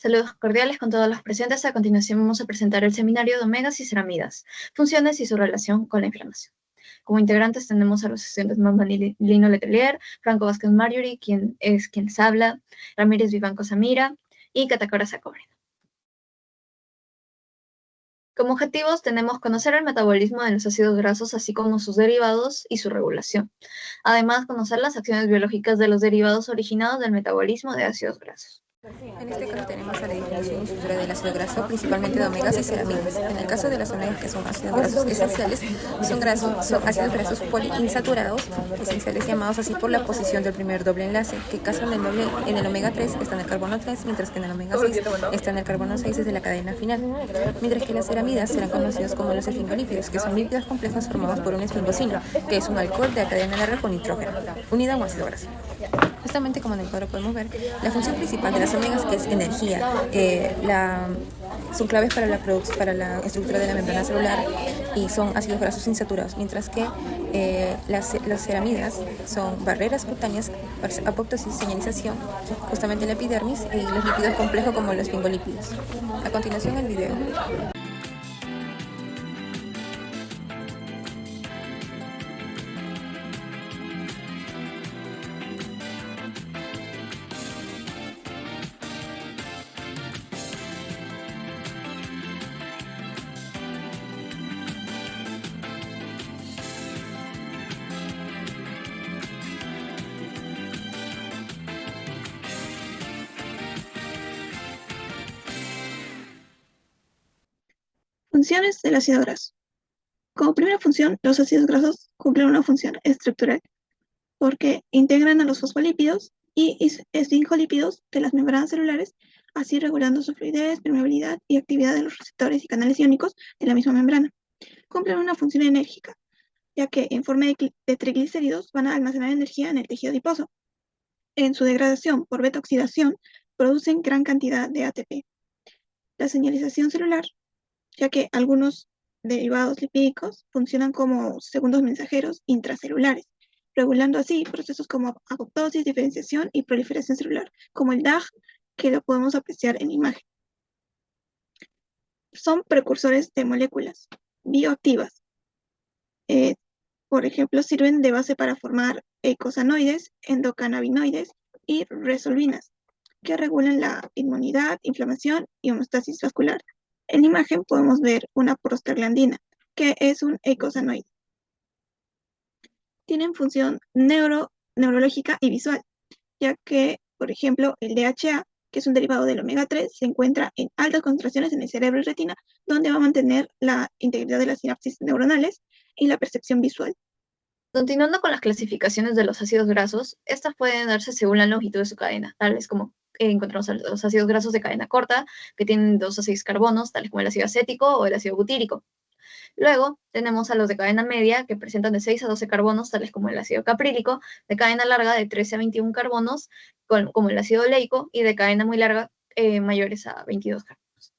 Saludos cordiales con todos los presentes. A continuación vamos a presentar el seminario de omegas y ceramidas, funciones y su relación con la inflamación. Como integrantes tenemos a los estudiantes Lino Letelier, Franco Vázquez Marjorie, quien les habla, Ramírez Vivanco Samira y Catacora Sacobre. Como objetivos tenemos conocer el metabolismo de los ácidos grasos, así como sus derivados y su regulación. Además, conocer las acciones biológicas de los derivados originados del metabolismo de ácidos grasos. En este caso tenemos a la definición y estructura del ácido graso, principalmente de omegas y ceramidas. En el caso de las omegas, que son ácidos grasos esenciales, son ácidos grasos poliinsaturados, esenciales llamados así por la posición del primer doble enlace, que casan en el omega 3 está en el carbono 3, mientras que en el omega 6 está en el carbono 6 desde la cadena final. Mientras que las ceramidas serán conocidos como los esfingolípidos, que son lípidos complejos formados por un esfingosino, que es un alcohol de la cadena larga con nitrógeno, unida a un ácido graso. Justamente como en el cuadro podemos ver, la función principal de las omegas es energía. Son claves para la estructura de la membrana celular y son ácidos grasos insaturados, mientras que las ceramidas son barreras cutáneas, apoptosis, señalización, justamente la epidermis, y los lípidos complejos como los esfingolípidos. A continuación el video. Funciones del ácido graso. Como primera función, los ácidos grasos cumplen una función estructural, porque integran a los fosfolípidos y esfingolípidos de las membranas celulares, así regulando su fluidez, permeabilidad y actividad de los receptores y canales iónicos de la misma membrana. Cumplen una función enérgica, ya que en forma de triglicéridos van a almacenar energía en el tejido adiposo. En su degradación por beta-oxidación, producen gran cantidad de ATP. La señalización celular, ya que algunos derivados lipídicos funcionan como segundos mensajeros intracelulares, regulando así procesos como apoptosis, diferenciación y proliferación celular, como el DAG, que lo podemos apreciar en imagen. Son precursores de moléculas bioactivas. Por ejemplo, sirven de base para formar eicosanoides, endocannabinoides y resolvinas, que regulan la inmunidad, inflamación y homeostasis vascular. En la imagen podemos ver una prostaglandina, que es un eicosanoide. Tienen función neurológica y visual, ya que, por ejemplo, el DHA, que es un derivado del omega 3, se encuentra en altas concentraciones en el cerebro y retina, donde va a mantener la integridad de las sinapsis neuronales y la percepción visual. Continuando con las clasificaciones de los ácidos grasos, estas pueden darse según la longitud de su cadena, tales como encontramos los ácidos grasos de cadena corta, que tienen 2 a 6 carbonos, tales como el ácido acético o el ácido butírico. Luego tenemos a los de cadena media, que presentan de 6 a 12 carbonos, tales como el ácido caprílico, de cadena larga de 13 a 21 carbonos, como el ácido oleico, y de cadena muy larga, mayores a 22 carbonos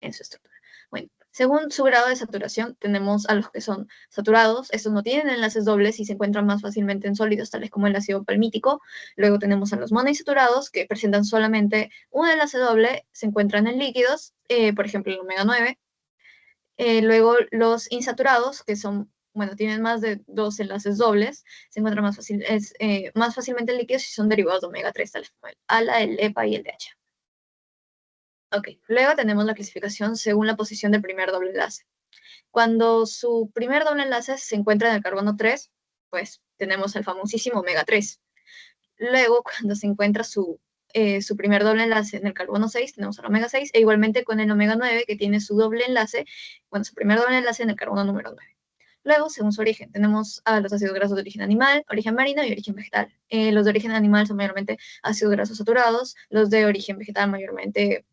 en su estructura. Bueno, según su grado de saturación, tenemos a los que son saturados. Estos no tienen enlaces dobles y se encuentran más fácilmente en sólidos, tales como el ácido palmítico. Luego tenemos a los monoinsaturados, que presentan solamente un enlace doble, se encuentran en líquidos, por ejemplo, el omega 9. Luego los insaturados, que son, bueno, tienen más de 2 enlaces dobles, se encuentran más fácilmente en líquidos y son derivados de omega 3, tales como el ALA, el EPA y el DHA. Ok, luego tenemos la clasificación según la posición del primer doble enlace. Cuando su primer doble enlace se encuentra en el carbono 3, pues tenemos el famosísimo omega 3. Luego, cuando se encuentra su primer doble enlace en el carbono 6, tenemos el omega 6, e igualmente con el omega 9, que tiene su doble enlace, bueno, su primer doble enlace en el carbono número 9. Luego, según su origen, tenemos a los ácidos grasos de origen animal, origen marino y origen vegetal. Los de origen animal son mayormente ácidos grasos saturados, los de origen vegetal mayormente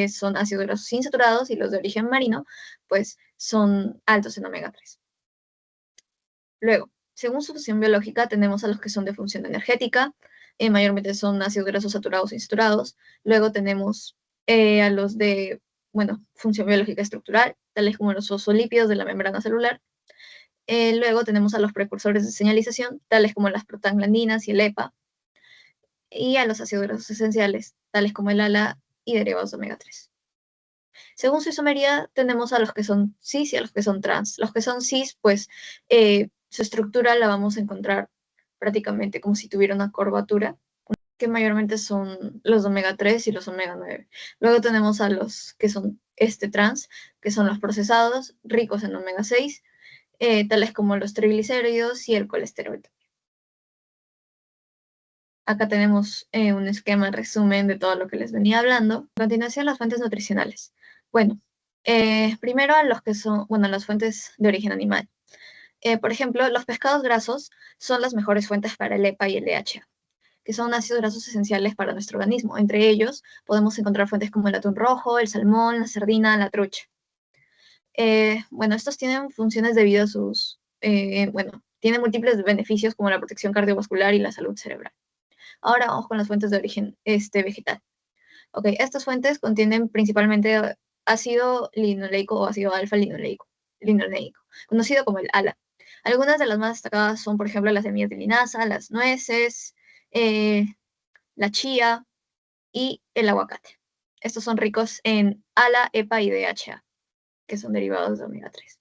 son ácidos grasos insaturados, y los de origen marino, pues, son altos en omega 3. Luego, según su función biológica, tenemos a los que son de función energética, mayormente son ácidos grasos saturados e insaturados. Luego tenemos a los de, bueno, función biológica estructural, tales como los fosfolípidos de la membrana celular. Luego tenemos a los precursores de señalización, tales como las prostaglandinas y el EPA. Y a los ácidos grasos esenciales, tales como el ALA, y derivados de omega 3. Según su isomería, tenemos a los que son cis y a los que son trans. Los que son cis, pues su estructura la vamos a encontrar prácticamente como si tuviera una curvatura, que mayormente son los de omega 3 y los omega 9. Luego tenemos a los que son trans, que son los procesados, ricos en omega 6, tales como los triglicéridos y el colesterol. Acá tenemos un esquema, resumen de todo lo que les venía hablando. A continuación, las fuentes nutricionales. Bueno, primero a los que son, las fuentes de origen animal. Por ejemplo, los pescados grasos son las mejores fuentes para el EPA y el DHA, que son ácidos grasos esenciales para nuestro organismo. Entre ellos podemos encontrar fuentes como el atún rojo, el salmón, la sardina, la trucha. Estos tienen funciones debido a sus, tienen múltiples beneficios como la protección cardiovascular y la salud cerebral. Ahora vamos con las fuentes de origen vegetal. Ok, estas fuentes contienen principalmente ácido linoleico o ácido alfa-linoleico, conocido como el ALA. Algunas de las más destacadas son, por ejemplo, las semillas de linaza, las nueces, la chía y el aguacate. Estos son ricos en ALA, EPA y DHA, que son derivados de omega 3.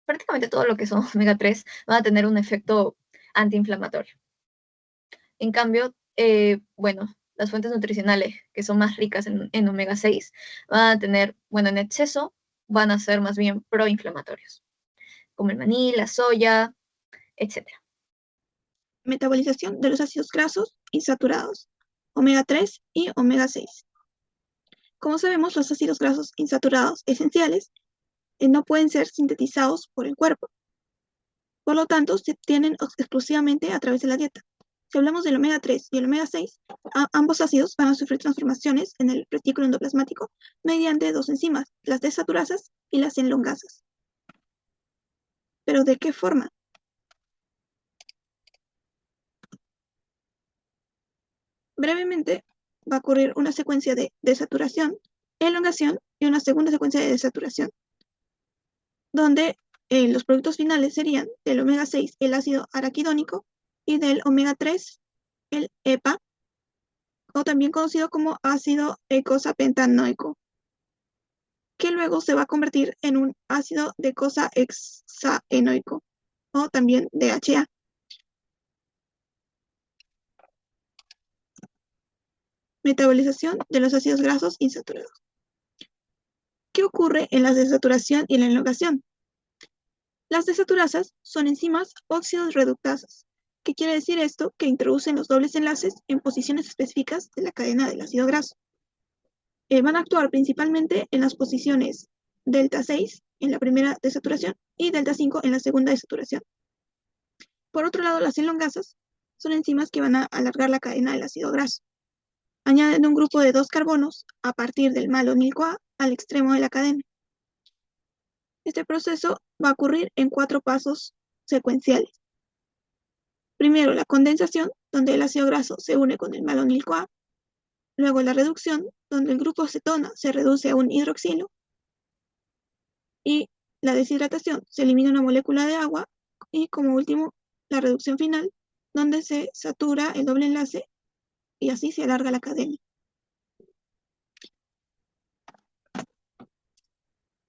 Prácticamente todo lo que son omega 3 van a tener un efecto antiinflamatorio. En cambio, las fuentes nutricionales que son más ricas en omega 6 van a tener, en exceso, van a ser más bien proinflamatorios, como el maní, la soya, etc. Metabolización de los ácidos grasos insaturados, omega 3 y omega 6. Como sabemos, los ácidos grasos insaturados esenciales no pueden ser sintetizados por el cuerpo. Por lo tanto, se obtienen exclusivamente a través de la dieta. Si hablamos del omega 3 y el omega 6, ambos ácidos van a sufrir transformaciones en el retículo endoplasmático mediante dos enzimas, las desaturasas y las enlongasas. ¿Pero de qué forma? Brevemente, va a ocurrir una secuencia de desaturación, elongación y una segunda secuencia de desaturación, donde los productos finales serían del omega 6 el ácido araquidónico y del omega 3 el EPA, o también conocido como ácido eicosapentanoico, que luego se va a convertir en un ácido docosahexaenoico, o también DHA. Metabolización de los ácidos grasos insaturados. ¿Qué ocurre en la desaturación y la elongación? Las desaturasas son enzimas óxido reductasas. ¿Qué quiere decir esto? Que introducen los dobles enlaces en posiciones específicas de la cadena del ácido graso. Van a actuar principalmente en las posiciones delta 6 en la primera desaturación y delta 5 en la segunda desaturación. Por otro lado, las elongasas son enzimas que van a alargar la cadena del ácido graso. Añaden un grupo de 2 carbonos a partir del malonil-CoA al extremo de la cadena. Este proceso va a ocurrir en 4 pasos secuenciales. Primero, la condensación, donde el ácido graso se une con el malonil-CoA. Luego, la reducción, donde el grupo cetona se reduce a un hidroxilo. Y la deshidratación, se elimina una molécula de agua. Y como último, la reducción final, donde se satura el doble enlace y así se alarga la cadena.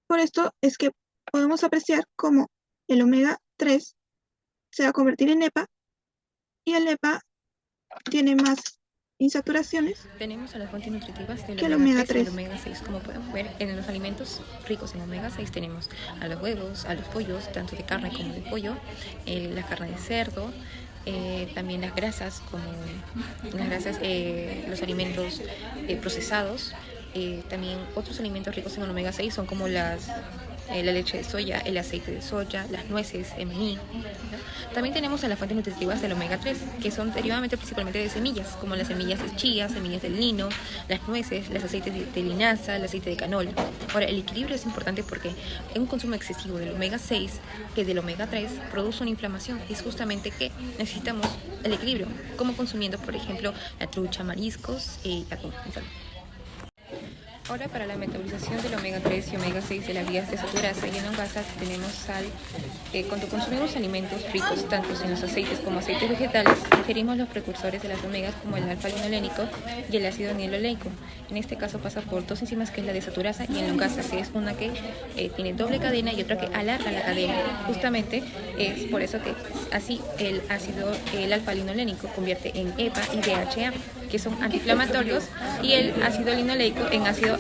Por esto es que podemos apreciar cómo el omega 3 se va a convertir en EPA y el EPA tiene más insaturaciones. Tenemos a las fuentes nutritivas del que el omega 3 y 3. el omega 6. Como podemos ver, en los alimentos ricos en omega 6 tenemos a los huevos, a los pollos, tanto de carne como de pollo, la carne de cerdo, también las grasas, como las grasas, los alimentos procesados. También otros alimentos ricos en omega 6 son como la leche de soya, el aceite de soya, las nueces, el maní, ¿no? También tenemos a las fuentes nutritivas del omega 3, que son derivadamente principalmente de semillas, como las semillas de chía, semillas del lino, las nueces, los aceites de linaza, el aceite de canola. Ahora, el equilibrio es importante porque un consumo excesivo del omega 6 que del omega 3 produce una inflamación. Es justamente que necesitamos el equilibrio, como consumiendo, por ejemplo, la trucha, mariscos y atún. Ahora, para la metabolización del omega 3 y omega 6 de las vías de saturasa y en grasa tenemos sal. Cuando consumimos alimentos ricos tanto en los aceites como aceites vegetales, ingerimos los precursores de las omegas como el alfa-linolénico y el ácido niloleico. En este caso pasa por dos enzimas, que es la desaturasa y el longasa, que es una que tiene doble cadena y otra que alarga la cadena. Justamente es por eso que así el alfa-linolénico convierte en EPA y DHA, que son antiinflamatorios, y el ácido linoleico en ácido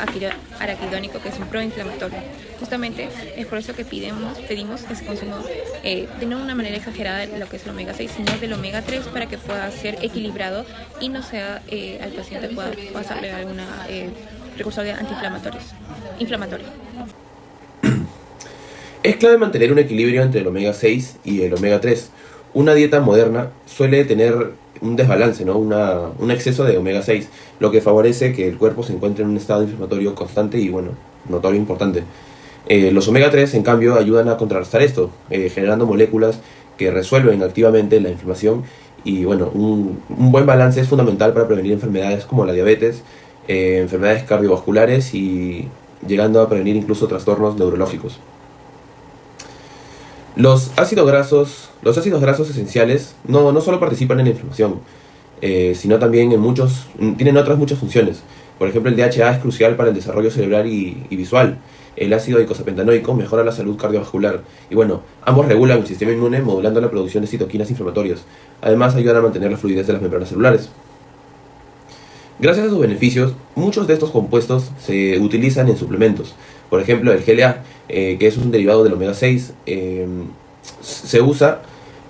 araquidónico, que es un proinflamatorio. Justamente es por eso que pedimos ese consumo de no una manera exagerada de lo que es el omega 6, sino del omega 3, para que pueda ser equilibrado y no sea al paciente pueda pasarle alguna precursor de inflamatorio. Es clave mantener un equilibrio entre el omega 6 y el omega 3. Una dieta moderna suele tener un desbalance, ¿no? Un exceso de omega 6, lo que favorece que el cuerpo se encuentre en un estado inflamatorio constante y, bueno, notorio importante. Los omega 3, en cambio, ayudan a contrarrestar esto, generando moléculas que resuelven activamente la inflamación. Y, bueno, un buen balance es fundamental para prevenir enfermedades como la diabetes, enfermedades cardiovasculares y llegando a prevenir incluso trastornos neurológicos. Los ácidos grasos esenciales no solo participan en la inflamación, sino también tienen otras muchas funciones. Por ejemplo, el DHA es crucial para el desarrollo cerebral y visual. El ácido eicosapentaenoico mejora la salud cardiovascular. Y, bueno, ambos regulan el sistema inmune modulando la producción de citoquinas inflamatorias. Además, ayudan a mantener la fluidez de las membranas celulares. Gracias a sus beneficios, muchos de estos compuestos se utilizan en suplementos. Por ejemplo, el GLA, que es un derivado del omega 6, se usa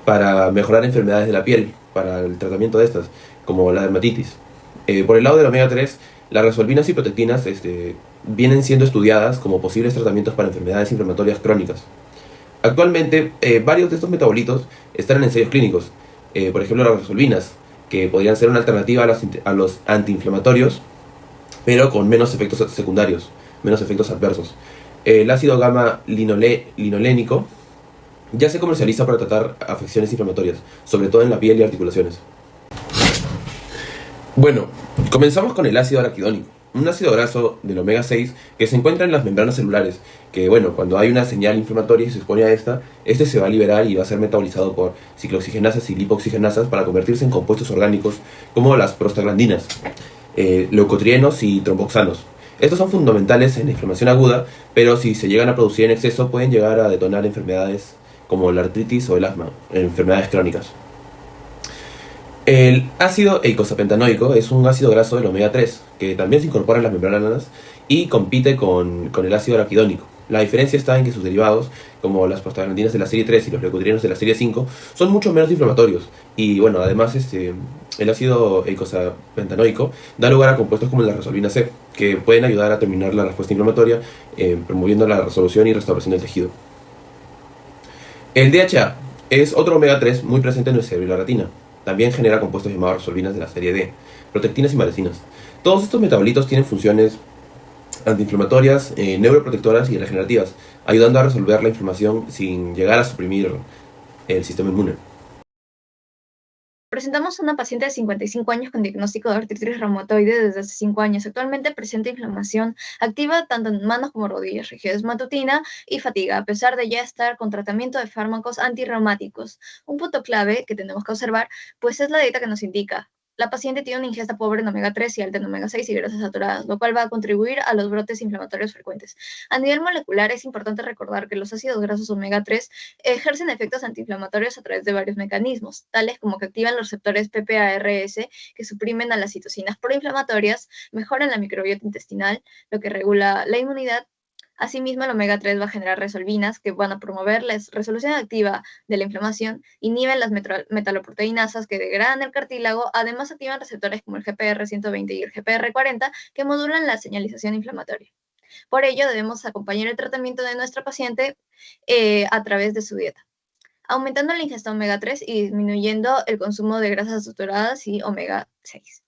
para mejorar enfermedades de la piel, para el tratamiento de estas, como la dermatitis. Por el lado del omega 3, las resolvinas y protectinas vienen siendo estudiadas como posibles tratamientos para enfermedades inflamatorias crónicas. Actualmente, varios de estos metabolitos están en ensayos clínicos. Por ejemplo, las resolvinas, que podrían ser una alternativa a los antiinflamatorios, pero con menos efectos secundarios, menos efectos adversos. El ácido gamma linolénico ya se comercializa para tratar afecciones inflamatorias, sobre todo en la piel y articulaciones. Bueno, comenzamos con el ácido araquidónico, un ácido graso del omega 6 que se encuentra en las membranas celulares, que, bueno, cuando hay una señal inflamatoria y se expone a esta, este se va a liberar y va a ser metabolizado por ciclooxigenasas y lipoxigenasas para convertirse en compuestos orgánicos como las prostaglandinas, leucotrienos y tromboxanos. Estos son fundamentales en la inflamación aguda, pero si se llegan a producir en exceso pueden llegar a detonar enfermedades como la artritis o el asma, enfermedades crónicas. El ácido eicosapentaenoico es un ácido graso del omega 3, que también se incorpora en las membranas y compite con el ácido araquidónico. La diferencia está en que sus derivados, como las prostaglandinas de la serie 3 y los leucotrienos de la serie 5, son mucho menos inflamatorios. Y, bueno, además el ácido eicosapentaenoico da lugar a compuestos como la resolvina C, que pueden ayudar a terminar la respuesta inflamatoria, promoviendo la resolución y restauración del tejido. El DHA es otro omega 3 muy presente en el cerebro y la retina. También genera compuestos llamados resolvinas de la serie D, protectinas y marecinas. Todos estos metabolitos tienen funciones antiinflamatorias, neuroprotectoras y regenerativas, ayudando a resolver la inflamación sin llegar a suprimir el sistema inmune. Presentamos a una paciente de 55 años con diagnóstico de artritis reumatoide desde hace 5 años. Actualmente presenta inflamación activa tanto en manos como rodillas, rigidez matutina y fatiga, a pesar de ya estar con tratamiento de fármacos antirreumáticos. Un punto clave que tenemos que observar, pues, es la dieta que nos indica. La paciente tiene una ingesta pobre en omega 3 y alta en omega 6 y grasas saturadas, lo cual va a contribuir a los brotes inflamatorios frecuentes. A nivel molecular, es importante recordar que los ácidos grasos omega 3 ejercen efectos antiinflamatorios a través de varios mecanismos, tales como que activan los receptores PPARS, que suprimen a las citocinas proinflamatorias, mejoran la microbiota intestinal, lo que regula la inmunidad. Asimismo, el omega 3 va a generar resolvinas que van a promover la resolución activa de la inflamación, inhiben las metaloproteinasas que degradan el cartílago, además activan receptores como el GPR120 y el GPR40 que modulan la señalización inflamatoria. Por ello, debemos acompañar el tratamiento de nuestra paciente a través de su dieta, aumentando la ingesta omega 3 y disminuyendo el consumo de grasas saturadas y omega 6.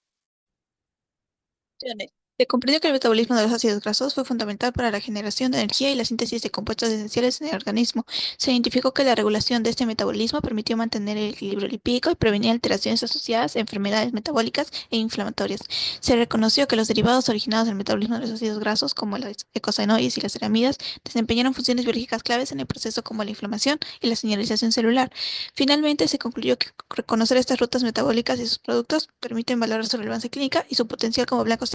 Se comprendió que el metabolismo de los ácidos grasos fue fundamental para la generación de energía y la síntesis de compuestos esenciales en el organismo. Se identificó que la regulación de este metabolismo permitió mantener el equilibrio lipídico y prevenir alteraciones asociadas a enfermedades metabólicas e inflamatorias. Se reconoció que los derivados originados del metabolismo de los ácidos grasos, como los eicosanoides y las ceramidas, desempeñaron funciones biológicas claves en el proceso como la inflamación y la señalización celular. Finalmente, se concluyó que reconocer estas rutas metabólicas y sus productos permiten valorar su relevancia clínica y su potencial como blancos